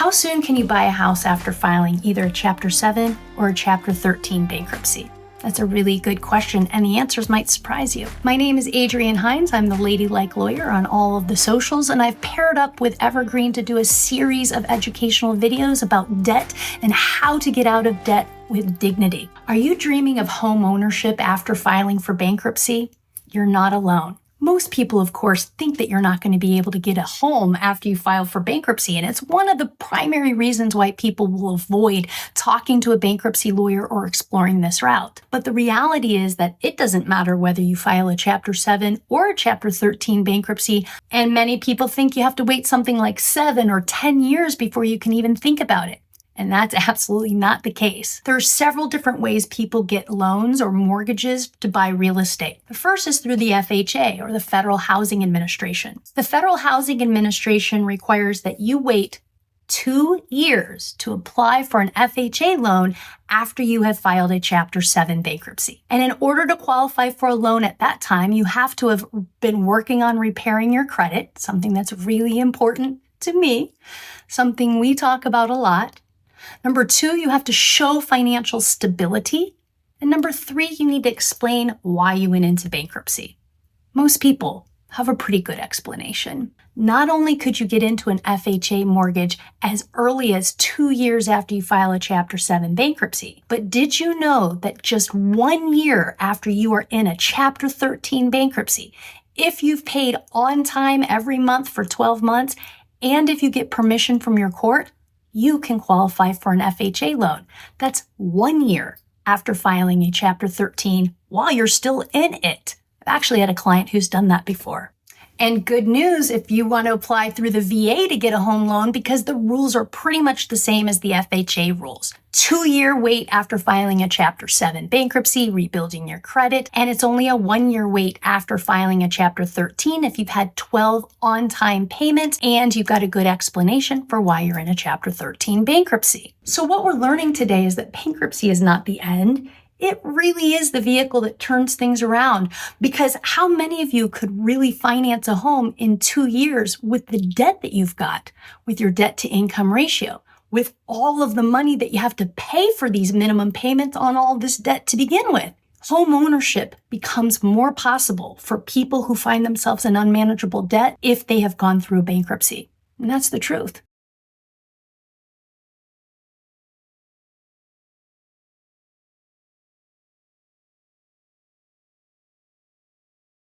How soon can you buy a house after filing either a Chapter 7 or a Chapter 13 bankruptcy? That's a really good question, and the answers might surprise you. My name is Adrienne Hines. I'm the Ladylike Lawyer on all of the socials, and I've paired up with Evergreen to do a series of educational videos about debt and how to get out of debt with dignity. Are you dreaming of home ownership after filing for bankruptcy? You're not alone. Most people, of course, think that you're not going to be able to get a home after you file for bankruptcy, and it's one of the primary reasons why people will avoid talking to a bankruptcy lawyer or exploring this route. But the reality is that it doesn't matter whether you file a Chapter 7 or a Chapter 13 bankruptcy, and many people think you have to wait something like 7 or 10 years before you can even think about it. And that's absolutely not the case. There are several different ways people get loans or mortgages to buy real estate. The first is through the FHA, or the Federal Housing Administration. The Federal Housing Administration requires that you wait 2 years to apply for an FHA loan after you have filed a Chapter 7 bankruptcy. And in order to qualify for a loan at that time, you have to have been working on repairing your credit, something that's really important to me, something we talk about a lot. Number 2, you have to show financial stability. And number 3, you need to explain why you went into bankruptcy. Most people have a pretty good explanation. Not only could you get into an FHA mortgage as early as 2 years after you file a Chapter 7 bankruptcy, but did you know that just 1 year after you are in a Chapter 13 bankruptcy, if you've paid on time every month for 12 months, and if you get permission from your court, you can qualify for an FHA loan. That's 1 year after filing a Chapter 13 while you're still in it. I've actually had a client who's done that before. And good news if you want to apply through the VA to get a home loan, because the rules are pretty much the same as the FHA rules. 2-year wait after filing a Chapter 7 bankruptcy, rebuilding your credit, and it's only a 1-year wait after filing a Chapter 13 if you've had 12 on-time payments and you've got a good explanation for why you're in a Chapter 13 bankruptcy. So what we're learning today is that bankruptcy is not the end. It really is the vehicle that turns things around, because how many of you could really finance a home in 2 years with the debt that you've got, with your debt to income ratio, with all of the money that you have to pay for these minimum payments on all this debt to begin with? Home ownership becomes more possible for people who find themselves in unmanageable debt if they have gone through bankruptcy. And that's the truth.